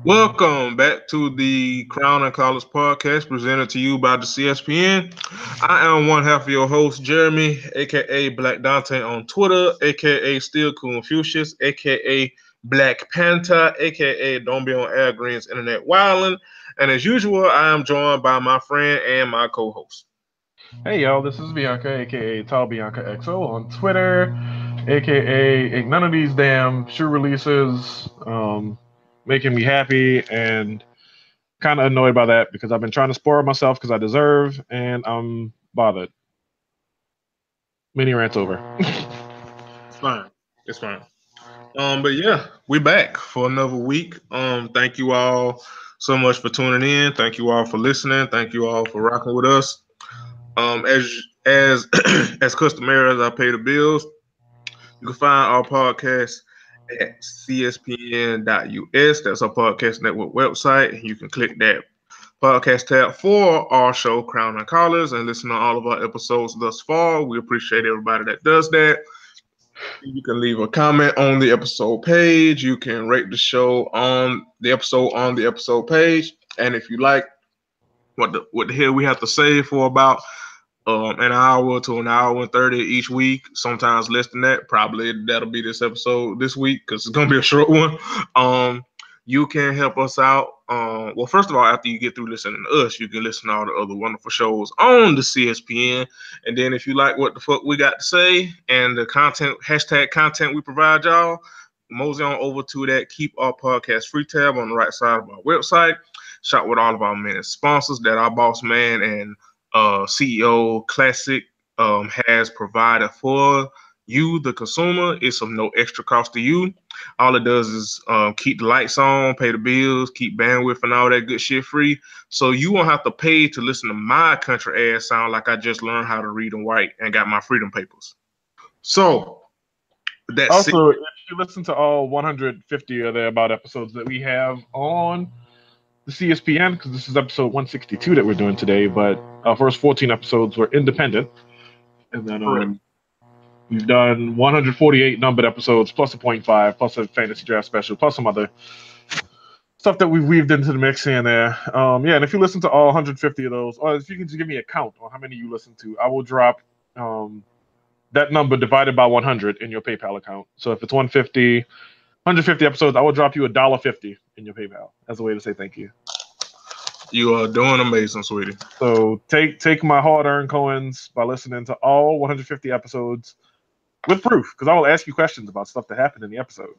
Welcome back to the Crown and College podcast presented to you by the CSPN. I am one half of your host, Jeremy, aka Black Dante on Twitter, aka Still Confucius, aka Black Panther, aka Don't Be on Air Green's Internet Wildin'. And as usual, I am joined by my friend and my co-host. Hey y'all, this is Bianca, aka Tall Bianca XO on Twitter, aka none of these damn shoe releases making me happy and kind of annoyed by that because I've been trying to spoil myself because I deserve and I'm bothered. Mini rant's over. It's fine. It's fine. But yeah, we're back for another week. Thank you all so much for tuning in. Thank you all for listening. Thank you all for rocking with us. As as customary as I pay the bills, you can find our podcast at cspn.us. That's our podcast network website. You can click that podcast tab for our show, Crown and Collars, and listen to all of our episodes thus far. We appreciate everybody that does that. You can leave a comment on the episode page. You can rate the show on the episode page. And if you like what the hell we have to say for about an hour to an hour and 30 each week, sometimes less than that. Probably that'll be this episode this week because it's gonna be a short one. You can help us out. Well, first of all, after you get through listening to us, you can listen to all the other wonderful shows on the CSPN. And then if you like what the fuck we got to say and the content, hashtag content we provide y'all, mosey on over to that Keep Our Podcast free tab on the right side of our website. Shop with all of our many sponsors that our boss man and CEO Classic has provided for you, the consumer. It's of no extra cost to you. All it does is keep the lights on, pay the bills, keep bandwidth and all that good shit free. So you won't have to pay to listen to my country ass sound like I just learned how to read and write and got my freedom papers. So that's Also, if you listen to all 150 or thereabout episodes that we have on the CSPN, because this is episode 162 that we're doing today, but our first 14 episodes were independent. And then we've done 148 numbered episodes, plus a 0.5, plus a fantasy draft special, plus some other stuff that we've weaved into the mix here and there. And if you listen to all 150 of those, or if you can just give me a count on how many you listen to, I will drop that number divided by 100 in your PayPal account. So if it's 150 episodes, I will drop you $1.50 in your PayPal as a way to say thank you. You are doing amazing, sweetie. So take my hard-earned coins by listening to all 150 episodes with proof, because I will ask you questions about stuff that happened in the episode.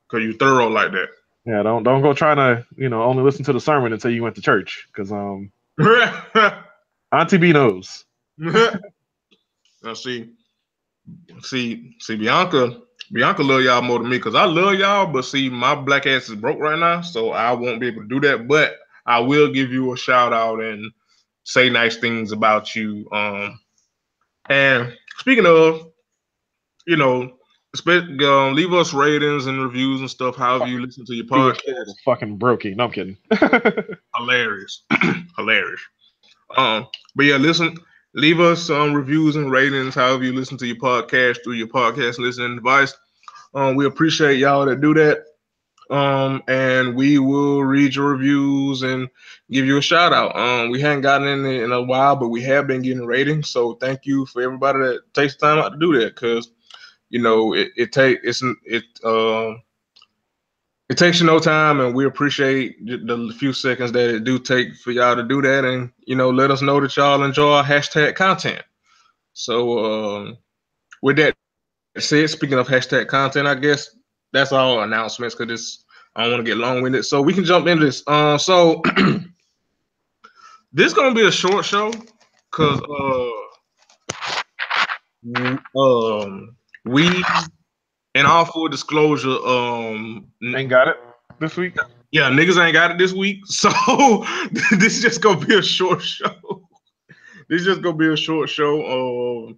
Cause you thorough like that. Yeah, don't go trying to only listen to the sermon until you went to church, because Auntie B knows. Now see, Bianca love y'all more than me because I love y'all, but see, my black ass is broke right now, so I won't be able to do that. But I will give you a shout out and say nice things about you. And speaking of, leave us ratings and reviews and stuff. However you listen to your podcast. Fucking brokey. No, I'm kidding. Hilarious, hilarious. But yeah, listen. Leave us some reviews and ratings, however you listen to your podcast through your podcast listening device. We appreciate y'all that do that. And we will read your reviews and give you a shout out. We haven't gotten in a while, but we have been getting ratings. So thank you for everybody that takes the time out to do that, because it takes you no time, and we appreciate the few seconds that it do take for y'all to do that, and let us know that y'all enjoy our hashtag content. So with that said, speaking of hashtag content, I guess that's all announcements because I don't want to get long winded. So we can jump into this. So this is gonna be a short show because we, in all full disclosure, ain't got it this week. Yeah, niggas ain't got it this week, so this is just gonna be a short show. This is just gonna be a short show.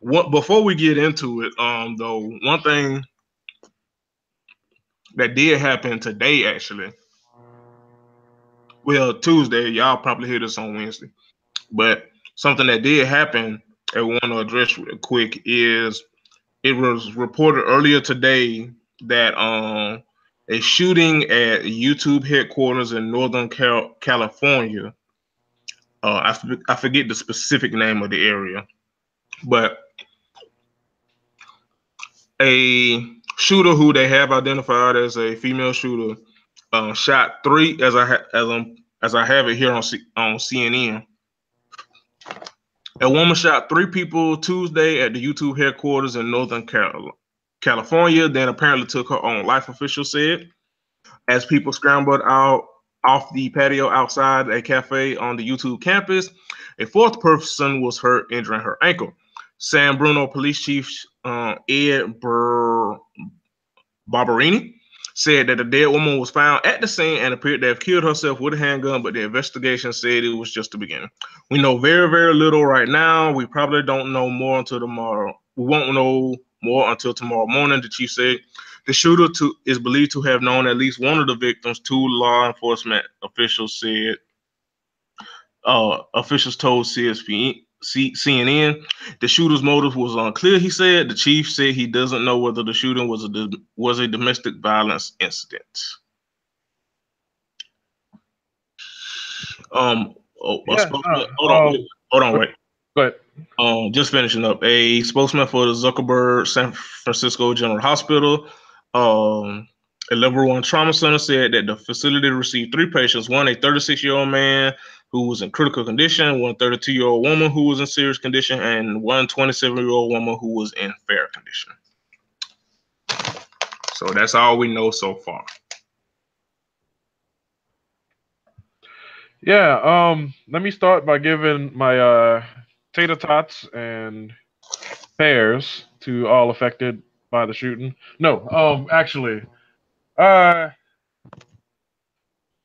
Before we get into it, though, one thing that did happen today, actually. Well, Tuesday, y'all probably hear this on Wednesday, but something that did happen I want to address real quick is it was reported earlier today that a shooting at YouTube headquarters in Northern California. I forget the specific name of the area, but a shooter who they have identified as a female shooter shot three, as I have it here on CNN. A woman shot three people Tuesday at the YouTube headquarters in Northern California, then apparently took her own life, officials said. As people scrambled out off the patio outside a cafe on the YouTube campus, a fourth person was hurt, injuring her ankle. San Bruno Police Chief Ed Barberini said that the dead woman was found at the scene and appeared to have killed herself with a handgun, but the investigation said it was just the beginning. We know very, very little right now. We probably don't know more until tomorrow. We won't know more until tomorrow morning, the chief said. The shooter is believed to have known at least one of the victims, two law enforcement officials said. Officials told CNN the shooter's motive was unclear, he said. The chief said he doesn't know whether the shooting was a domestic violence incident. Hold on, wait. But just finishing up. A spokesman for the Zuckerberg San Francisco General Hospital, a level 1 trauma center, said that the facility received 3 patients, one a 36-year-old man who was in critical condition, one 32-year-old woman who was in serious condition, and one 27-year-old woman who was in fair condition. So that's all we know so far. Yeah, let me start by giving my tater tots and pears to all affected by the shooting. No, actually,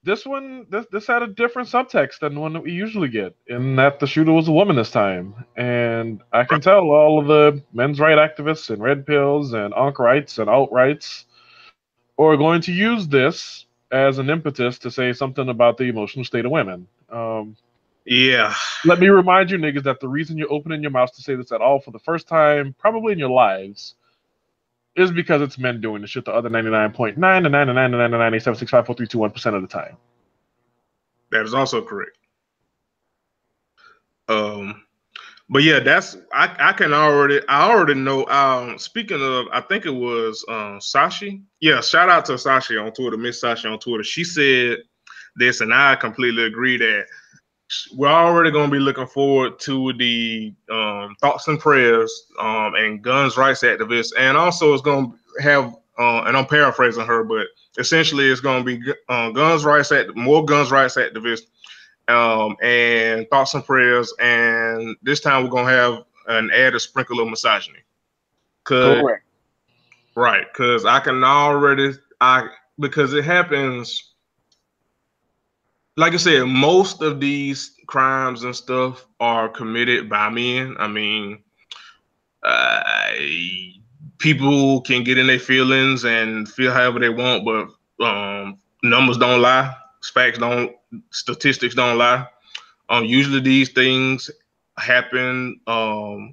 this had a different subtext than the one that we usually get, in that the shooter was a woman this time. And I can tell all of the men's rights activists and red pills and onk rights and alt rights are going to use this as an impetus to say something about the emotional state of women. Yeah. Let me remind you niggas that the reason you're opening your mouths to say this at all for the first time, probably in your lives, is because it's men doing the shit the other 99.9 and 99.997654321% of the time. That is also correct. But yeah, that's I already know. Speaking of, I think it was Sashi. Yeah, shout out to Sashi on Twitter, Miss Sashi on Twitter. She said this, and I completely agree that we're already going to be looking forward to the thoughts and prayers and guns rights activists, and also it's going to have and I'm paraphrasing her, but essentially it's going to be more guns rights activists. And thoughts and prayers, and this time we're gonna have an added sprinkle of misogyny. Correct. Right, because I can already because it happens. Like I said, most of these crimes and stuff are committed by men. I mean, people can get in their feelings and feel however they want, but numbers don't lie, statistics don't lie. Usually these things happen are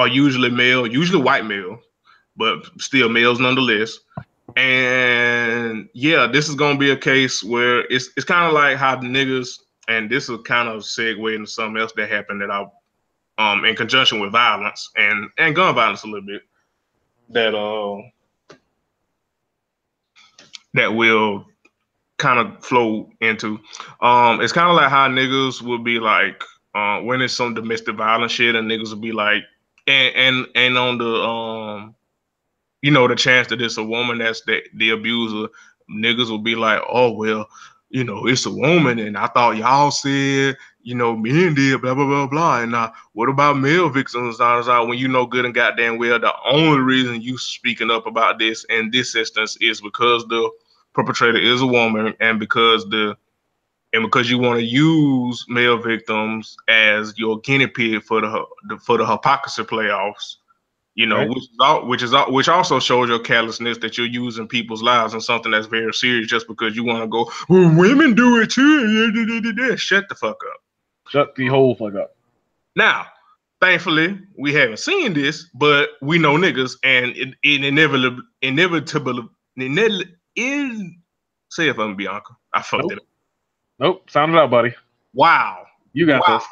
usually male, usually white male, but still males nonetheless. And yeah, this is gonna be a case where it's kind of like how the niggas, and this will kind of segue into something else that happened that I in conjunction with violence and gun violence a little bit, that will kind of flow into. It's kind of like how niggas would be like when it's some domestic violence shit, and niggas would be like, and on the the chance that it's a woman that's the abuser, niggas will be like, oh well, it's a woman, and I thought y'all said men did blah blah blah blah, and what about male victims? When you know good and goddamn well the only reason you speaking up about this in this instance is because the perpetrator is a woman, and because you want to use male victims as your guinea pig for the hypocrisy playoffs, right. which also shows your callousness that you're using people's lives in something that's very serious just because you want to go, well, women do it too. Shut the fuck up. Shut the whole fuck up. Now, thankfully, we haven't seen this, but we know niggas, and it say it for me, Bianca. I fucked it up. Nope. Sound it out, buddy. Wow. You got this.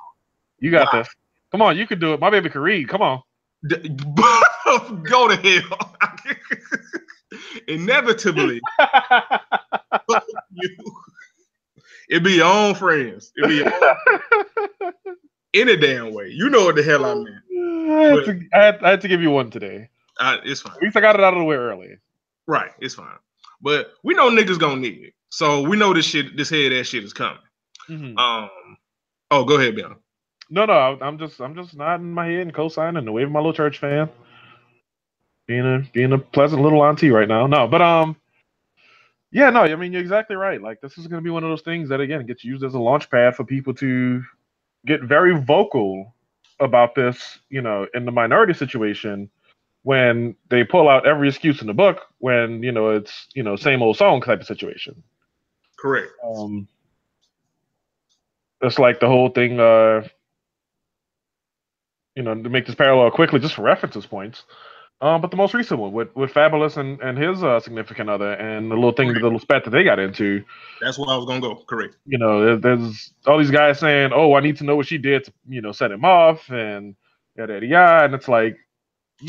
You got this. Come on, you can do it. My baby can read. Come on. Go to hell. Inevitably. It be your own friends. It be your own any damn way. You know what the hell I meant. I had to give you one today. It's fine. At least I got it out of the way early. Right, it's fine. But we know niggas gonna need it. So we know this head ass shit is coming. Mm-hmm. Oh, go ahead, Ben. No, I'm just nodding my head and co-signing and waving my little church fan. Being a pleasant little auntie right now. No, but yeah, no, I mean you're exactly right. Like this is gonna be one of those things that again gets used as a launch pad for people to get very vocal about this, you know, in the minority situation when they pull out every excuse in the book when, you know, it's, you know, same old song type of situation. Correct. It's like the whole thing, you know, to make this parallel quickly, just for references points. But the most recent one with Fabulous and his significant other and the little spat that they got into. That's where I was gonna go. Correct. You know, there's all these guys saying, "Oh, I need to know what she did to, you know, set him off," and yada yada yada. And it's like,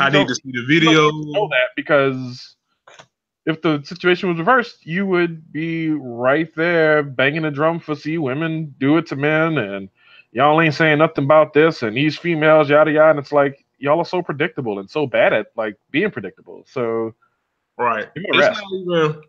I need to see the video. You don't know that because if the situation was reversed, you would be right there banging the drum for see women do it to men, and y'all ain't saying nothing about this, and these females yada yada. And it's like y'all are so predictable and so bad at like being predictable. So right, it's not even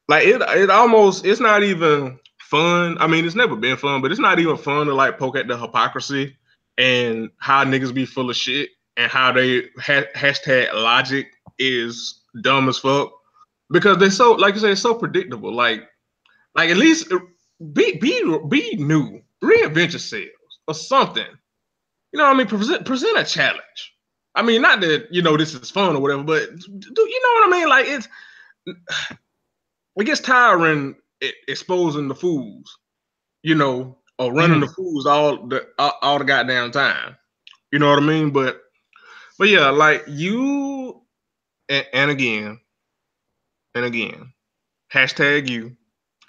like it almost. It's not even fun. I mean, it's never been fun, but it's not even fun to like poke at the hypocrisy and how niggas be full of shit and how they hashtag logic is dumb as fuck because they're so, like you say, it's so predictable. Like at least be new, reinvent yourselves or something. You know what I mean? Present a challenge. I mean, not that, you know, this is fun or whatever, but you know what I mean? Like it gets tiring exposing the fools, you know, or running the fools all the goddamn time. You know what I mean? But yeah, like you and again, hashtag you,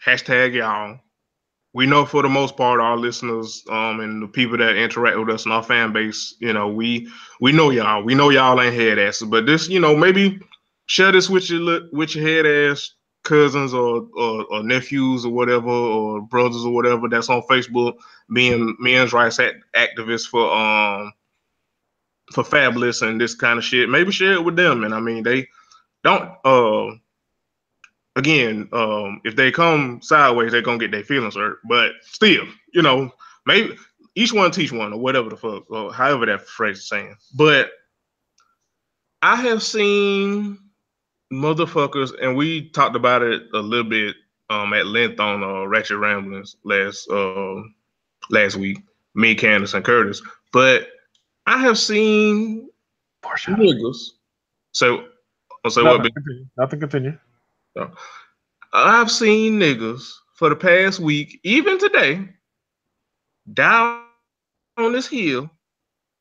hashtag y'all. We know for the most part, our listeners and the people that interact with us in our fan base, you know, we know y'all. We know y'all ain't head asses, but this, you know, maybe share this with your head ass cousins or nephews or whatever, or brothers or whatever that's on Facebook being men's rights activists for Fabulous and this kind of shit. Maybe share it with them. And I mean, they don't. Again, if they come sideways, they're gonna get their feelings hurt. But still, you know, maybe each one teach one or whatever the fuck, or however that phrase is saying. But I have seen motherfuckers, and we talked about it a little bit at length on Ratchet Ramblings last week, me, Candace, and Curtis. But I have seen niggas. So what? Nothing. Continue. So, I've seen niggas for the past week, even today, down on this hill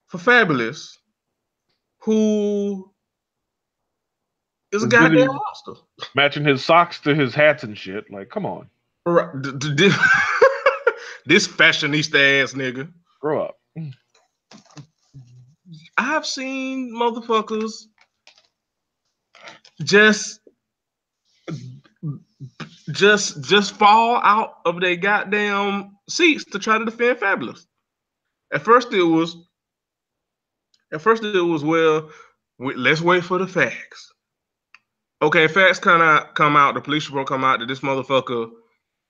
for Fabulous, who is a goddamn monster. Matching his socks to his hats and shit. Like, come on. Right. This fashionista ass nigga. Grow up. I've seen motherfuckers just fall out of their goddamn seats to try to defend Fabulous. At first it was well, let's wait for the facts. Okay, facts come out, the police report come out that this motherfucker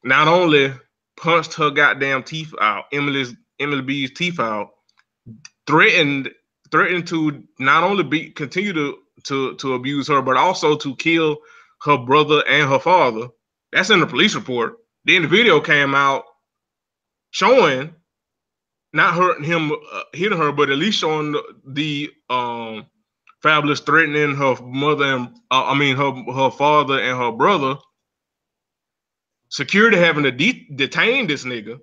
not only punched her goddamn teeth out, Emily B's teeth out, threatened to not only continue to abuse her, but also to kill her brother and her father. That's in the police report. Then the video came out showing not hitting her, but at least showing the Fabulous threatening her mother and her father and her brother. Security having to detain this nigga.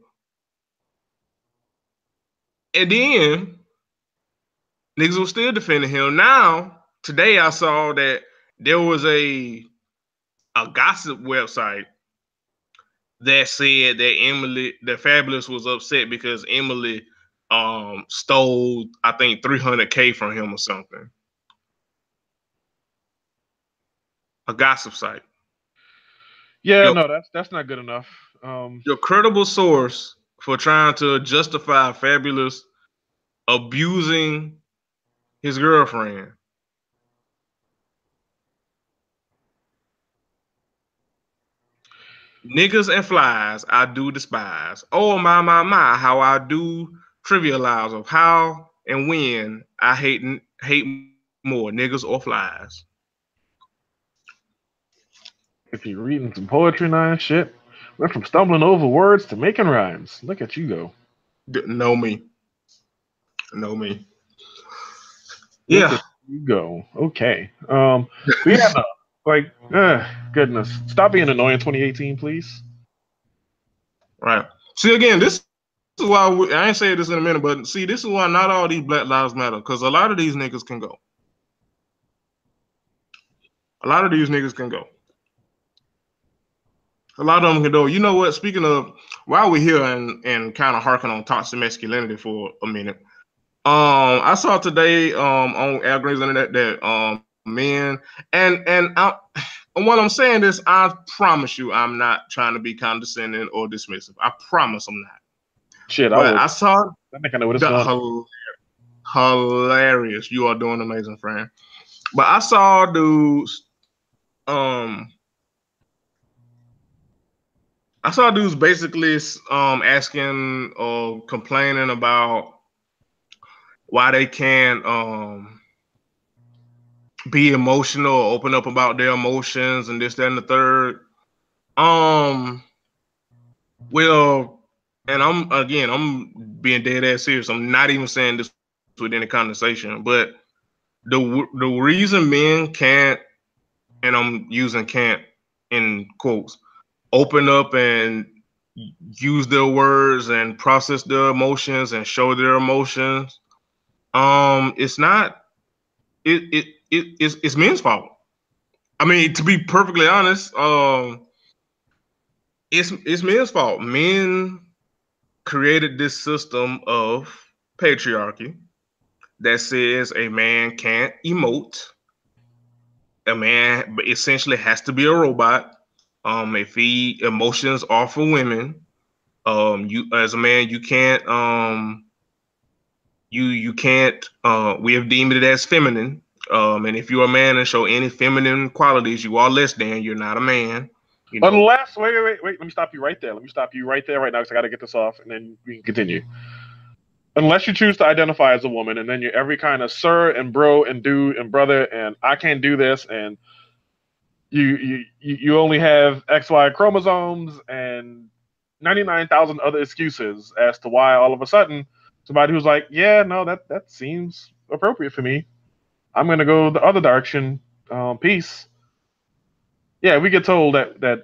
And then niggas was still defending him. Now, today I saw that there was a a gossip website that said that Fabulous was upset because Emily stole, I think, $300K from him or something. A gossip site. Yeah, no, that's not good enough. Your credible source for trying to justify Fabulous abusing his girlfriend. Niggas and flies, I do despise. Oh my, how I do trivialize of how and when I hate more, niggas or flies. If you're reading some poetry now and shit, went from stumbling over words to making rhymes. Look at you go. Know me. Know me. Look Yeah. at you go. Okay. But yeah, no. Like, goodness. Stop being annoying 2018, please. Right. See, again, this is why I ain't say this in a minute, but see, this is why not all these Black Lives Matter, because a lot of these niggas can go. A lot of these niggas can go. A lot of them can go. You know what? Speaking of, while we're here and kind of harking on toxic masculinity for a minute, I saw today on Al Green's internet that men and what I'm saying is, I promise you, I'm not trying to be condescending or dismissive. I promise I'm not. Shit, but I saw I think I know what it's going. Hilarious. You are doing amazing, friend. But I saw dudes basically asking or complaining about why they can't be emotional or open up about their emotions and this, that, and the third. Well, and I'm being dead ass serious. I'm not even saying this with any condensation, but the reason men can't, and I'm using can't in quotes, open up and use their words and process their emotions and show their emotions, it's not it's men's fault. I mean, to be perfectly honest, it's men's fault. Men created this system of patriarchy that says a man can't emote. A man essentially has to be a robot. If emotions are for women, you as a man, you can't you can't we have deemed it as feminine. And if you're a man and show any feminine qualities, you are less than. You're not a man. You know? Unless wait, let me stop you right there. Let me stop you right there right now because I got to get this off, and then we can continue. Unless you choose to identify as a woman, and then you're every kind of sir and bro and dude and brother, and I can't do this, and you only have XY chromosomes and 99,000 other excuses as to why all of a sudden somebody who's like, yeah, no, that seems appropriate for me. I'm gonna go the other direction. Peace. Yeah, we get told that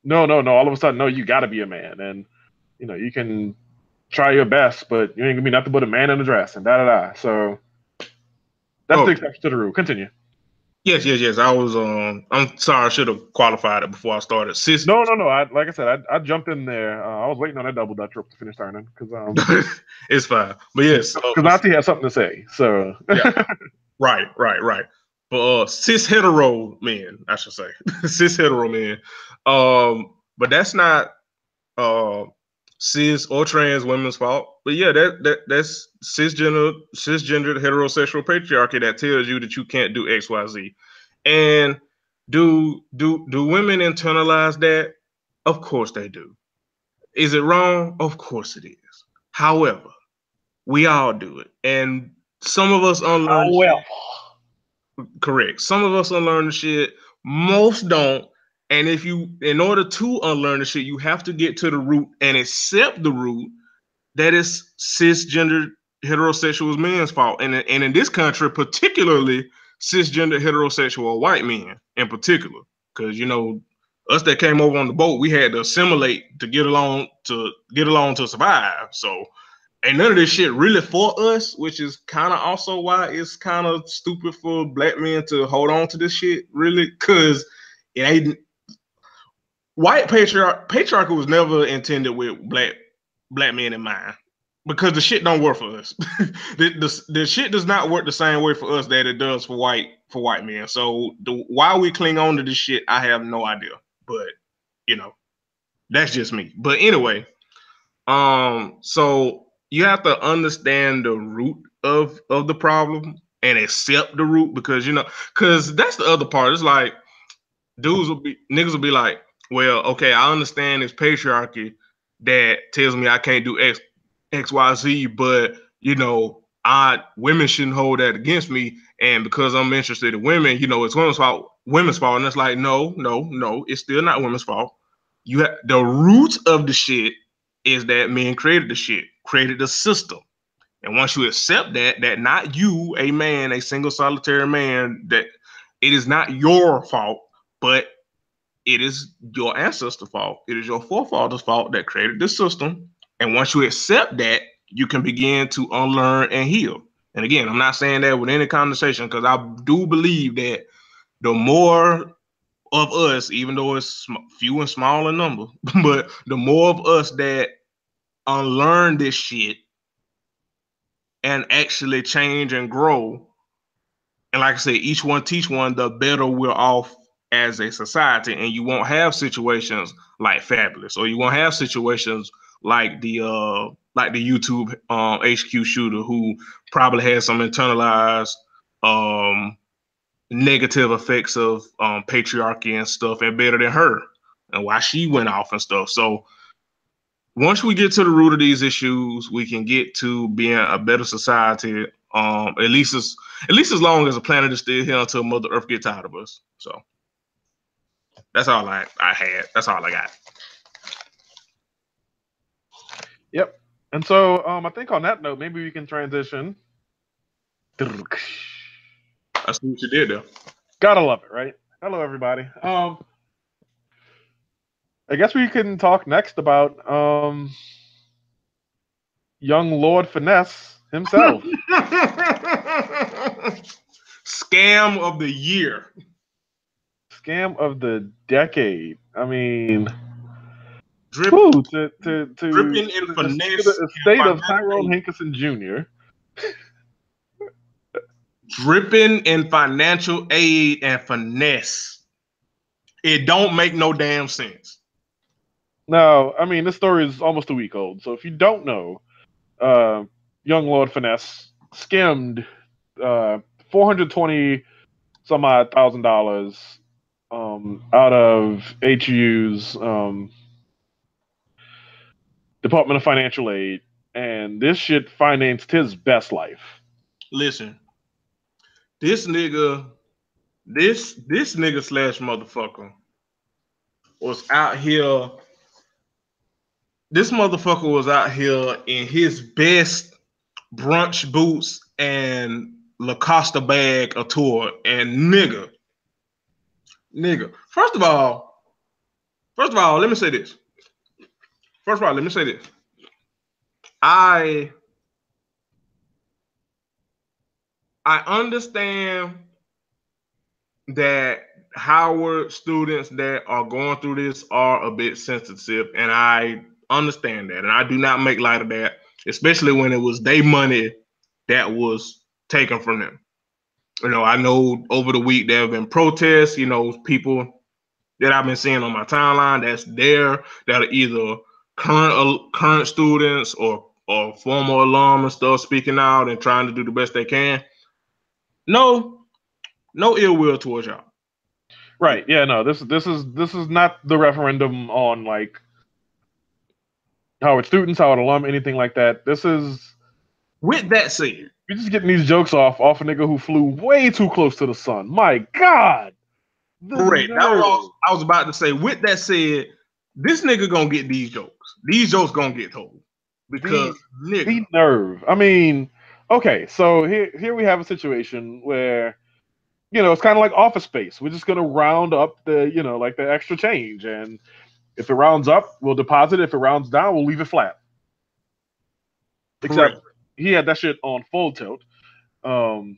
no, all of a sudden, no, you got to be a man, and you can try your best, but you ain't gonna be nothing but a man in a dress and da da da. So that's the exception to the rule. Continue. Yes. I was I'm sorry, I should have qualified it before I started. No. Like I said, I jumped in there. I was waiting on that double dutch rope to finish turning because it's fine. But yes, because Nazi has something to say. So yeah. Right. But cis hetero men, I should say, cis hetero men. But that's not cis or trans women's fault. But yeah, that's cisgendered heterosexual patriarchy that tells you that you can't do X, Y, Z. And do women internalize that? Of course they do. Is it wrong? Of course it is. However, we all do it, and some of us unlearn. Correct. Some of us unlearn the shit. Most don't. And in order to unlearn the shit, you have to get to the root and accept the root that is cisgender heterosexual men's fault. And in this country, particularly cisgender heterosexual white men in particular. Because us that came over on the boat, we had to assimilate to get along to survive. So ain't none of this shit really for us, which is kind of also why it's kind of stupid for black men to hold on to this shit, really. Because It ain't white patriarchy was never intended with black men in mind. Because the shit don't work for us. the shit does not work the same way for us that it does for white men. So why we cling on to this shit, I have no idea. But that's just me. But anyway, so you have to understand the root of the problem and accept the root because that's the other part. It's like niggas will be like, well, okay, I understand it's patriarchy that tells me I can't do XYZ, but women shouldn't hold that against me, and because I'm interested in women, it's women's fault. And it's like, no, it's still not women's fault. The root of the shit is that men created the shit, created the system, and once you accept that not you, a man, a single solitary man, that it is not your fault, but it is your ancestor's fault. It is your forefathers' fault that created this system. And once you accept that, you can begin to unlearn and heal. And again, I'm not saying that with any condensation because I do believe that the more of us, even though it's few and small in number, but the more of us that unlearn this shit and actually change and grow, and like I said, each one teach one, the better we're off as a society. And you won't have situations like Fabulous, or you won't have situations like the YouTube HQ shooter who probably had some internalized negative effects of patriarchy and stuff embedded in her and why she went off and stuff. So once we get to the root of these issues, we can get to being a better society. At least as long as the planet is still here until Mother Earth gets tired of us. So that's all I had. That's all I got. Yep. And so I think on that note, maybe we can transition. I see what you did there. Gotta love it, right? Hello, everybody. I guess we can talk next about young Lord Finesse himself. Scam of the year. Scam of the decade. I mean, dripping in finesse. The estate of Tyrone Hankerson Jr. Dripping in financial aid and finesse. It don't make no damn sense. Now, I mean, this story is almost a week old, so if you don't know, young Lord Finesse skimmed $420 some odd $1,000 out of HU's Department of Financial Aid, and this shit financed his best life. Listen, this nigga slash motherfucker was out here. This motherfucker was out here in his best brunch boots and Lacoste bag of tour. And nigga. First of all, let me say this. I understand that Howard students that are going through this are a bit sensitive, and I understand that, and I do not make light of that, especially when it was their money that was taken from them. I know over the week there have been protests, people that I've been seeing on my timeline that are either current students or former alum and stuff speaking out and trying to do the best they can. No ill will towards y'all. Right. Yeah, no, this is not the referendum on like Howard students, Howard alum, anything like that. This is, with that said, you're just getting these jokes off a nigga who flew way too close to the sun. My God. Correct. I was about to say, with that said, this nigga gonna get these jokes. These jokes gonna get told. Because the nerve. I mean, okay, so here we have a situation where, it's kind of like Office Space. We're just gonna round up the, like the extra change, and if it rounds up, we'll deposit it. If it rounds down, we'll leave it flat. Except he had that shit on full tilt. And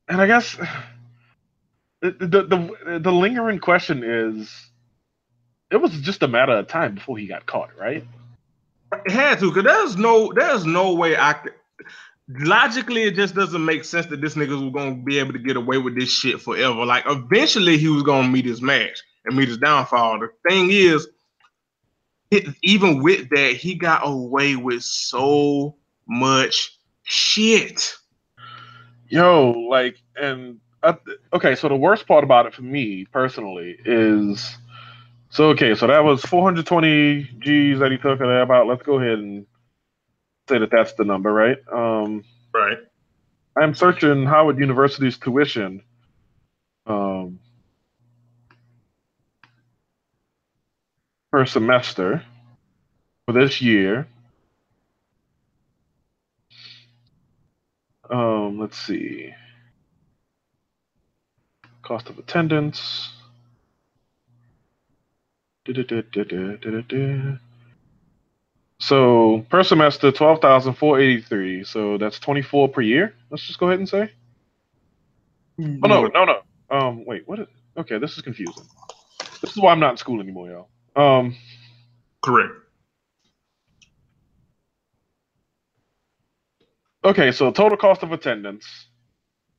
I guess The lingering question is, it was just a matter of time before he got caught, right? It had to, because there's no way I could. Logically, it just doesn't make sense that this nigga was gonna be able to get away with this shit forever. Like, eventually, he was gonna meet his match and meet his downfall. The thing is, even with that, he got away with so much shit. Yo, like, and okay, so the worst part about it for me personally is, so that was 420 G's that he took of that about. Let's go ahead and say that that's the number, right? Right. I'm searching Howard University's tuition. Per semester for this year. Let's see. Cost of attendance. So per semester, 12,483. So that's 24 per year. Let's just go ahead and say. Oh no. Wait, what? Okay, this is confusing. This is why I'm not in school anymore, y'all. Correct. Okay, so total cost of attendance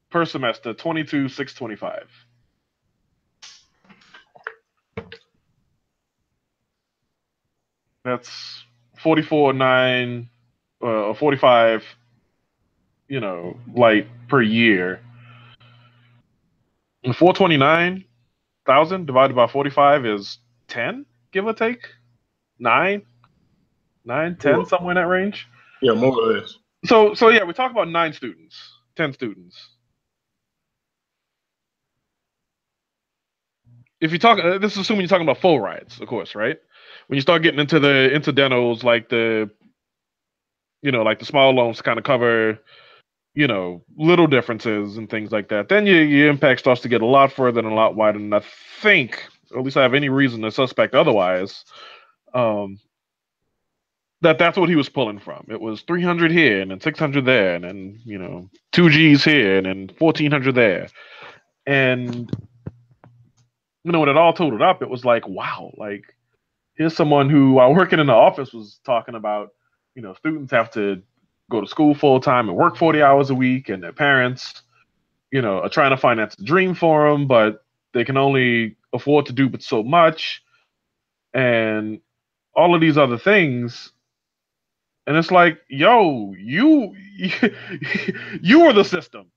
per semester, 22,625. That's 44,900 or 45, light per year. And 429,000 divided by 45 is 10, give or take. 9, 10, somewhere in that range. Yeah, more or less. So yeah, we talk about 9 students, 10 students. If you talk, this is assuming you're talking about full rides, of course, right? When you start getting into the incidentals, like the small loans to kind of cover, little differences and things like that, then your impact starts to get a lot further and a lot wider. And I think, or at least I have any reason to suspect otherwise, that's what he was pulling from. It was 300 here and then 600 there, and then 2 G's here and then 1,400 there, and when it all totaled up, it was like, wow, like, here's someone who, while working in the office, was talking about, students have to go to school full time and work 40 hours a week, and their parents, are trying to finance a dream for them, but they can only afford to do but so much, and all of these other things. And it's like, yo, you were the system.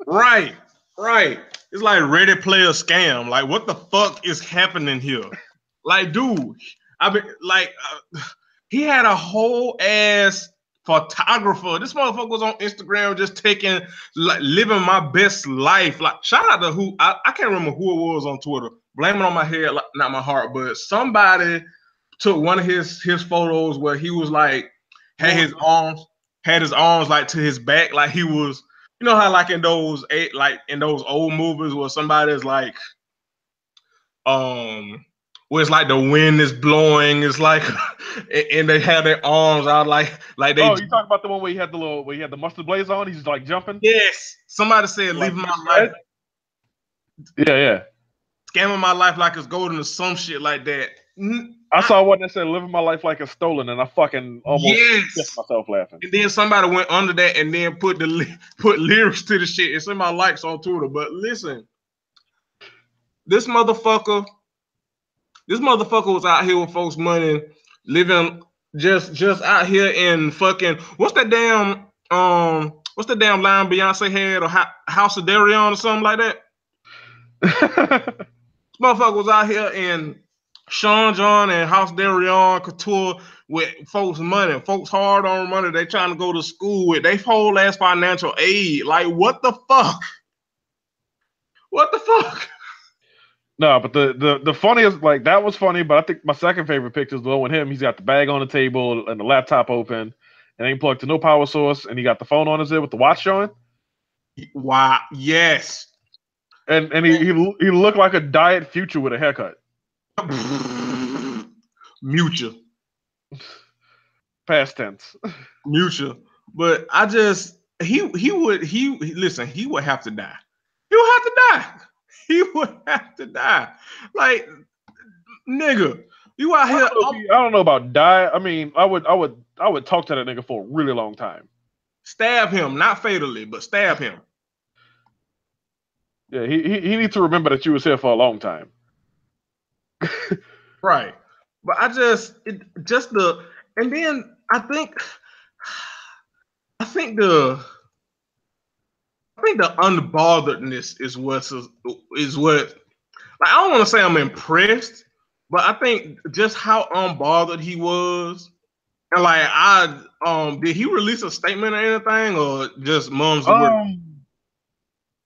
Right. It's like Ready Player Scam. Like, what the fuck is happening here? Like, dude, he had a whole ass photographer. This motherfucker was on Instagram just taking, like, living my best life. Like, shout out to who, I can't remember who it was on Twitter. Blame it on my head, like, not my heart, but somebody took one of his photos where he was like, had his arms like to his back, like he was, how like in those old movies where somebody's like, where it's like the wind is blowing, it's like, and they have their arms out like they. Oh, you talking about the one where he had the mustard blaze on? He's like jumping. Yes, somebody said, like, "Living my life." Yeah. Scamming my life like it's golden or some shit like that. I saw one that said "living my life like it's stolen," and I fucking almost pissed myself laughing. And then somebody went under that and then put lyrics to the shit. It's in my likes on Twitter. But listen, this motherfucker was out here with folks' money, living just out here in fucking what's that damn line Beyonce had, or House of Darion or something like that. This motherfucker was out here in Sean John and House Darion Couture with folks' money, folks' hard-earned money. They trying to go to school with. They whole ass financial aid. Like, what the fuck? What the fuck? No, but the funniest, like, that was funny, but I think my second favorite picture is the one with him. He's got the bag on the table and the laptop open and ain't plugged to no power source, and he got the phone on his head with the watch showing. Wow, yes. And he looked like a diet Future with a haircut. Mutual. Past tense. Mutual. But I just he would have to die. He would have to die. He would have to die. Like, nigga, you out here. I don't know about die. I mean, I would talk to that nigga for a really long time. Stab him, not fatally, but stab him. Yeah, he needs to remember that you was here for a long time. Right. But and then I think the unbotheredness is what like, I don't want to say I'm impressed, but I think just how unbothered he was. And like did he release a statement or anything, or just mum's the word?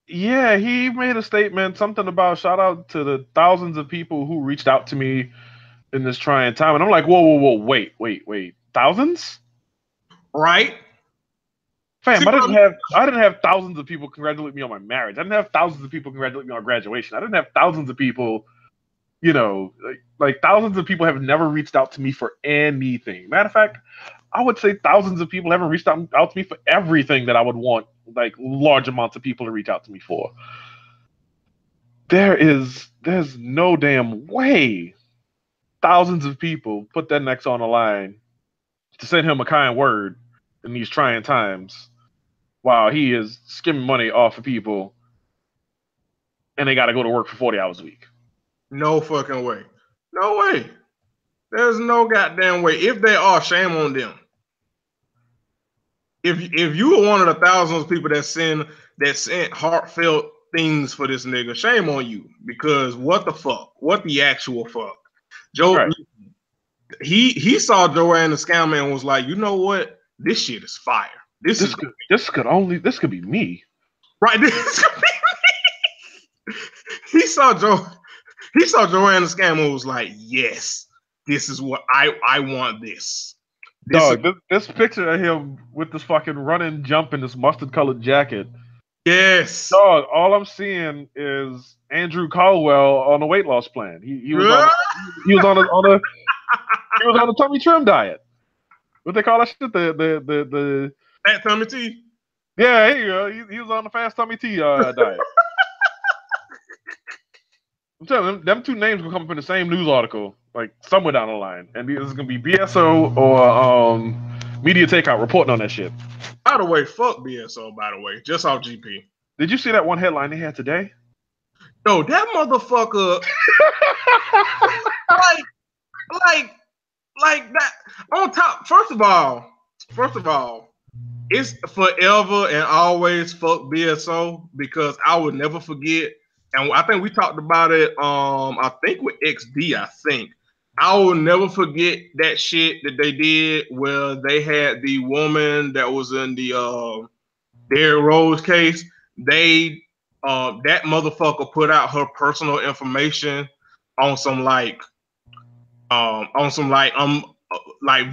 Yeah, he made a statement, something about shout out to the thousands of people who reached out to me in this trying time. And I'm like, whoa, wait. Thousands? Right? Fam, I didn't have thousands of people congratulate me on my marriage. I didn't have thousands of people congratulate me on graduation. I didn't have thousands of people, like thousands of people have never reached out to me for anything. Matter of fact, I would say thousands of people haven't reached out to me for everything that I would want, like, large amounts of people to reach out to me for. There's no damn way thousands of people put their necks on the line to send him a kind word in these trying times while he is skimming money off of people and they got to go to work for 40 hours a week. No fucking way. No way. There's no goddamn way. If they are, shame on them. If you were one of the thousands of people that sent heartfelt things for this nigga, shame on you. Because what the fuck? What the actual fuck? Joe, right. He saw Joanne the Scammer and was like, you know what? This shit is fire. This could be me. Right. This could be me. He saw Joanne the Scammer and was like, yes, this is what I want this. This picture of him with this fucking running jump in this mustard colored jacket. Yes. Dog, all I'm seeing is Andrew Caldwell on a weight loss plan. He was on a tummy trim diet. What they call that shit? The fat tummy tea. Yeah, here you go. He was on the fast tummy tea diet. I'm telling them two names will come up in the same news article, like somewhere down the line, and this is gonna be BSO or Media Takeout reporting on that shit. By the way, fuck BSO. By the way, just off GP. Did you see that one headline they had today? No, that motherfucker. like that on top. First of all, it's forever and always fuck BSO, because I would never forget. And I think we talked about it. I think with XD. I will never forget that shit that they did where they had the woman that was in the Derrick Rose case. They that motherfucker put out her personal information on some like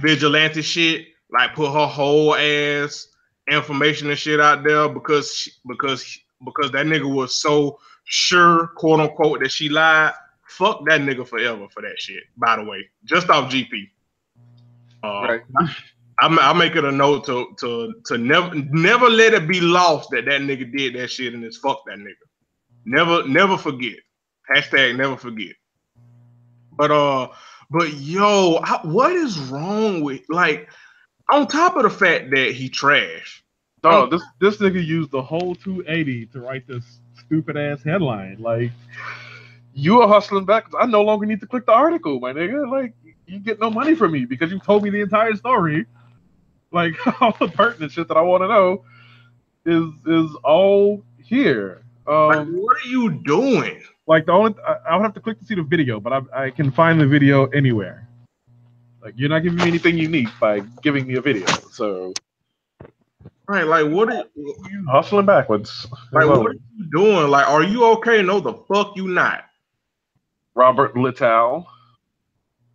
vigilante shit. Like, put her whole ass information and shit out there because that nigga was so sure, quote unquote, that she lied. Fuck that nigga forever for that shit. By the way, just off GP. Right. I make it a note to never let it be lost that nigga did that shit, and it's fuck that nigga. Never forget. Hashtag never forget. But yo, what is wrong with, like, on top of the fact that he trash? Oh, this nigga used the whole 280 to write this stupid ass headline. Like, you are hustling back. I no longer need to click the article, my nigga. Like, you get no money from me because you told me the entire story. Like, all the pertinent shit that I want to know is all here. Like, what are you doing? Like, I would have to click to see the video, but I can find the video anywhere. Like, you're not giving me anything unique by giving me a video. So, right, like, what are you hustling backwards? Like, what are you doing? Like, are you okay? No, the fuck you not. Robert Littal.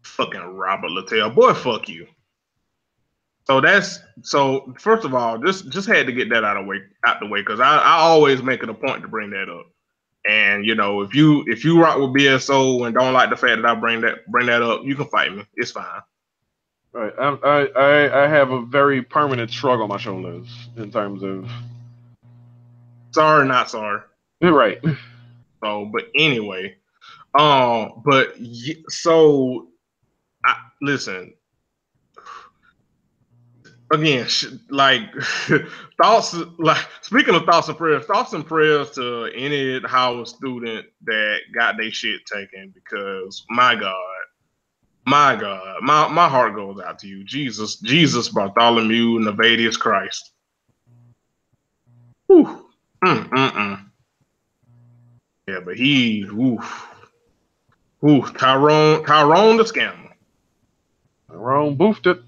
Fucking Robert Littal. Boy, fuck you. So first of all, just had to get that out the way, because I always make it a point to bring that up. And you know, if you rock with BSO and don't like the fact that I bring that up, you can fight me. It's fine. Right. I have a very permanent shrug on my shoulders in terms of sorry, not sorry. You're right. So, but anyway, so listen again, like thoughts, like speaking of thoughts and prayers to any Howard student that got their shit taken, because my heart goes out to you, Jesus, Bartholomew, Nevadius Christ. Whew. Yeah, but Tyrone the scammer. Tyrone boofed it.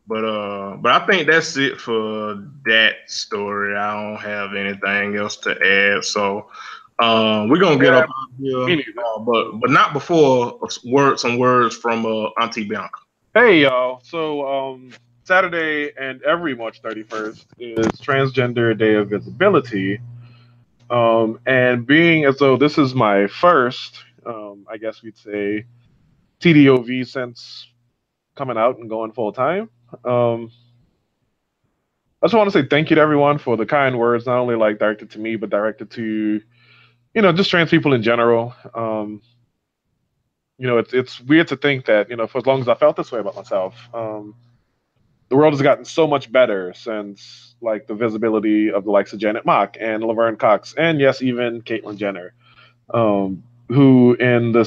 But I think that's it for that story. I don't have anything else to add. So we're gonna get up out here, but not before some words from Auntie Bianca. Hey y'all. So Saturday and every March 31st is Transgender Day of Visibility. And being as though this is my first, I guess we'd say, TDOV since coming out and going full time. I just want to say thank you to everyone for the kind words, not only like directed to me, but directed to, just trans people in general. It's weird to think that, for as long as I felt this way about myself, the world has gotten so much better since like the visibility of the likes of Janet Mock and Laverne Cox, and yes, even Caitlyn Jenner, who in the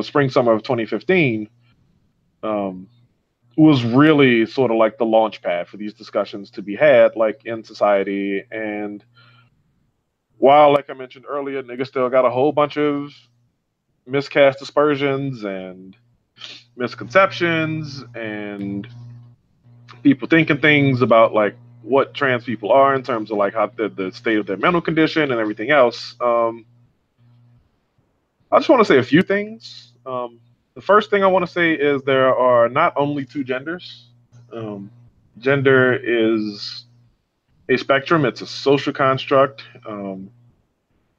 spring summer of 2015, was really sort of like the launch pad for these discussions to be had, like in society. And while, like I mentioned earlier, niggas still got a whole bunch of miscast aspersions and misconceptions and people thinking things about like what trans people are in terms of like how the state of their mental condition and everything else. I just want to say a few things. The first thing I want to say is there are not only two genders. Gender is a spectrum. It's a social construct.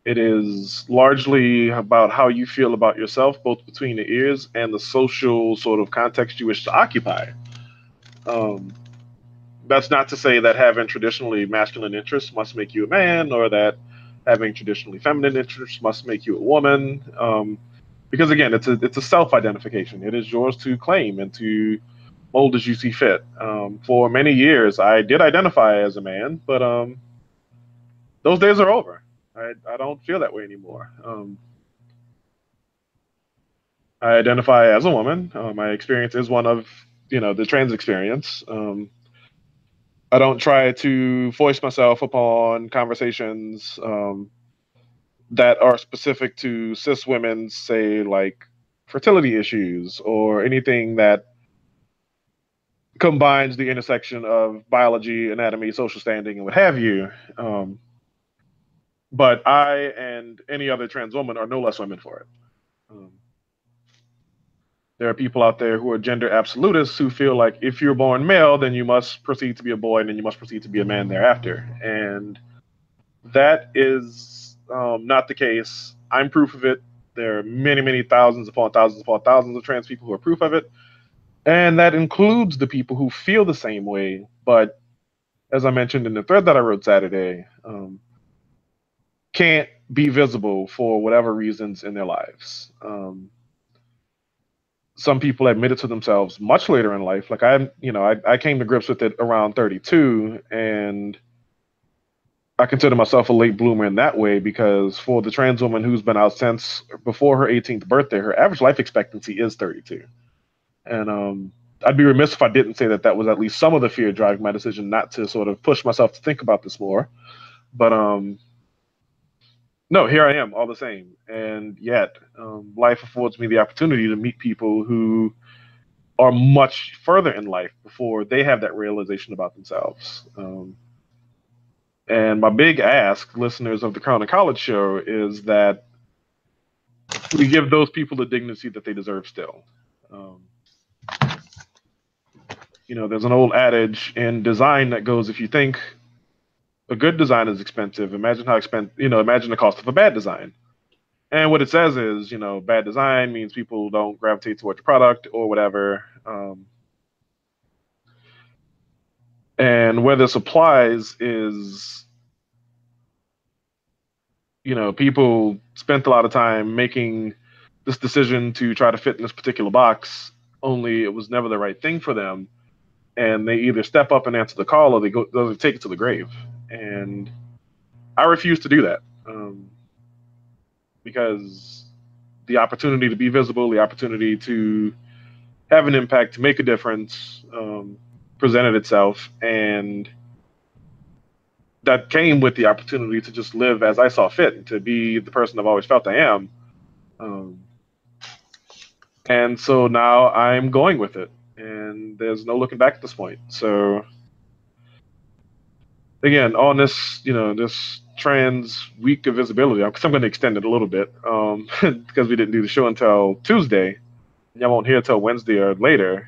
It is largely about how you feel about yourself, both between the ears and the social sort of context you wish to occupy. That's not to say that having traditionally masculine interests must make you a man, or that having traditionally feminine interests must make you a woman. Because again, it's a self-identification. It is yours to claim and to mold as you see fit. For many years, I did identify as a man, but those days are over. I don't feel that way anymore. I identify as a woman. My experience is one of, the trans experience. I don't try to voice myself upon conversations that are specific to cis women's, say, like fertility issues or anything that combines the intersection of biology, anatomy, social standing, and what have you. But I and any other trans woman are no less women for it. There are people out there who are gender absolutists who feel like if you're born male, then you must proceed to be a boy, and then you must proceed to be a man thereafter. And that is not the case. I'm proof of it. There are many, many thousands upon thousands of trans people who are proof of it. And that includes the people who feel the same way, but as I mentioned in the thread that I wrote Saturday, can't be visible for whatever reasons in their lives. Some people admit it to themselves much later in life. Like I came to grips with it around 32, and I consider myself a late bloomer in that way because for the trans woman who's been out since before her 18th birthday, her average life expectancy is 32. And I'd be remiss if I didn't say that was at least some of the fear driving my decision not to sort of push myself to think about this more. But no, here I am all the same. And yet, life affords me the opportunity to meet people who are much further in life before they have that realization about themselves. And my big ask, listeners of the Crown and College show, is that we give those people the dignity that they deserve still. There's an old adage in design that goes, if you think a good design is expensive, imagine imagine the cost of a bad design. And what it says is, bad design means people don't gravitate towards your product or whatever. And where this applies is people spent a lot of time making this decision to try to fit in this particular box, only it was never the right thing for them. And they either step up and answer the call, or they take it to the grave. And I refuse to do that, because the opportunity to be visible, the opportunity to have an impact, to make a difference, presented itself, and that came with the opportunity to just live as I saw fit, to be the person I've always felt I am. And so now I'm going with it, and there's no looking back at this point. So again, on this, this trans week of visibility, because I'm going to extend it a little bit, because we didn't do the show until Tuesday. Y'all won't hear until Wednesday or later.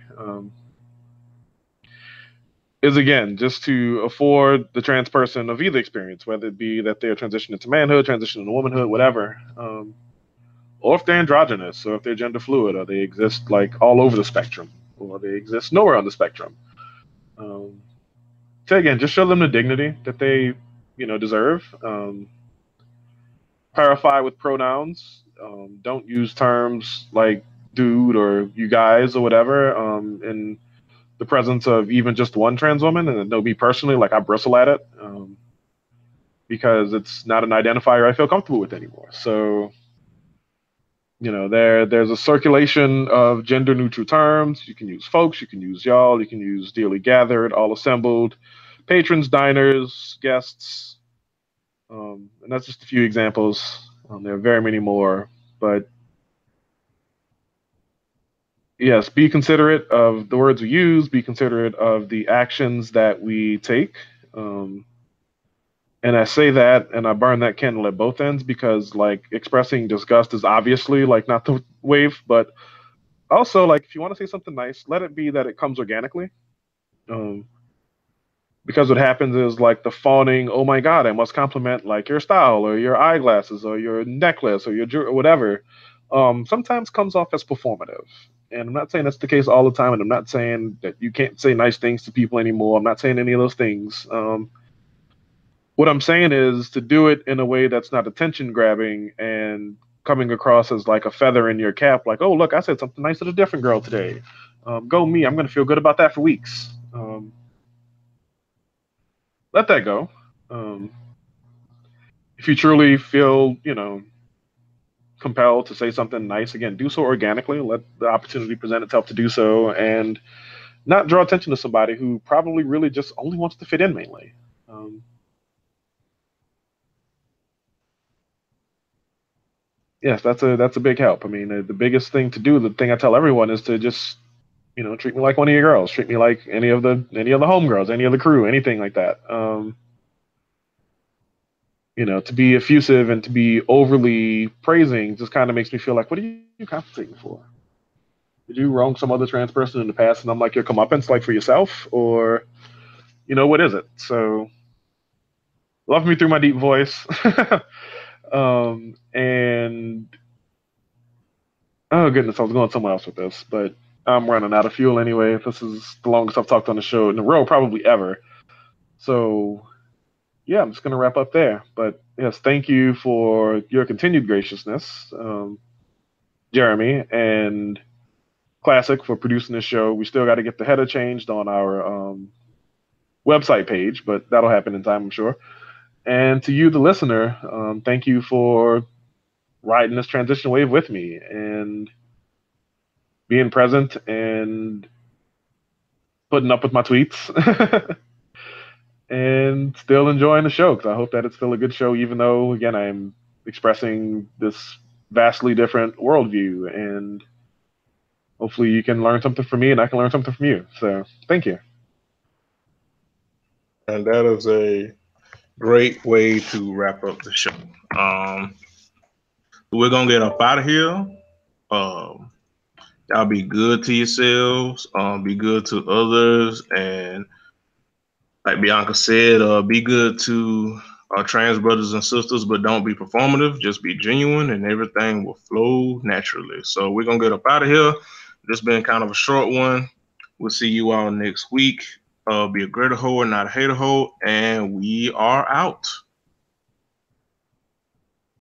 Is again just to afford the trans person of either experience, whether it be that they're transitioning to manhood, transitioning to womanhood, whatever, or if they're androgynous, or if they're gender fluid, or they exist like all over the spectrum, or they exist nowhere on the spectrum. So again, just show them the dignity that they, deserve. Clarify with pronouns. Don't use terms like dude or you guys or whatever. In the presence of even just one trans woman, and know me personally, like I bristle at it, because it's not an identifier I feel comfortable with anymore. So, there's a circulation of gender neutral terms. You can use folks, you can use y'all, you can use dearly gathered, all assembled, patrons, diners, guests, and that's just a few examples. There are very many more, but yes, be considerate of the words we use, be considerate of the actions that we take. And I say that and I burn that candle at both ends, because like expressing disgust is obviously like not the wave, but also like if you want to say something nice, let it be that it comes organically. Because what happens is like the fawning, oh my God, I must compliment like your style or your eyeglasses or your necklace or your jewelry or whatever, sometimes comes off as performative. And I'm not saying that's the case all the time, and I'm not saying that you can't say nice things to people anymore. I'm not saying any of those things. What I'm saying is to do it in a way that's not attention grabbing and coming across as like a feather in your cap, like, oh, look, I said something nice to a different girl today. Go me. I'm going to feel good about that for weeks. Let that go. If you truly feel, compelled to say something nice, again, do so organically. Let the opportunity present itself to do so, and not draw attention to somebody who probably really just only wants to fit in mainly. Yes, that's a big help. I mean, the biggest thing to do, the thing I tell everyone, is to just, treat me like one of your girls, treat me like any of the homegirls, any of the crew, anything like that. To be effusive and to be overly praising just kind of makes me feel like, what are you compensating for? Did you wrong some other trans person in the past, and I'm like your comeuppance, like for yourself, or what is it? So, love me through my deep voice. And oh goodness, I was going somewhere else with this, but I'm running out of fuel anyway. This is the longest I've talked on the show in a row, probably ever. So yeah, I'm just going to wrap up there. But yes, thank you for your continued graciousness, Jeremy, and Classic for producing this show. We still got to get the header changed on our website page, but that'll happen in time, I'm sure. And to you, the listener, thank you for riding this transition wave with me and being present and putting up with my tweets. And still enjoying the show, because I hope that it's still a good show, even though, again, I'm expressing this vastly different worldview. And hopefully you can learn something from me and I can learn something from you. So thank you. And that is a great way to wrap up the show. We're going to get up out of here. Y'all be good to yourselves, be good to others, and like Bianca said, be good to our trans brothers and sisters, but don't be performative. Just be genuine, and everything will flow naturally. So we're going to get up out of here. This been kind of a short one. We'll see you all next week. Be a greater hoe and not a hater hoe, and we are out.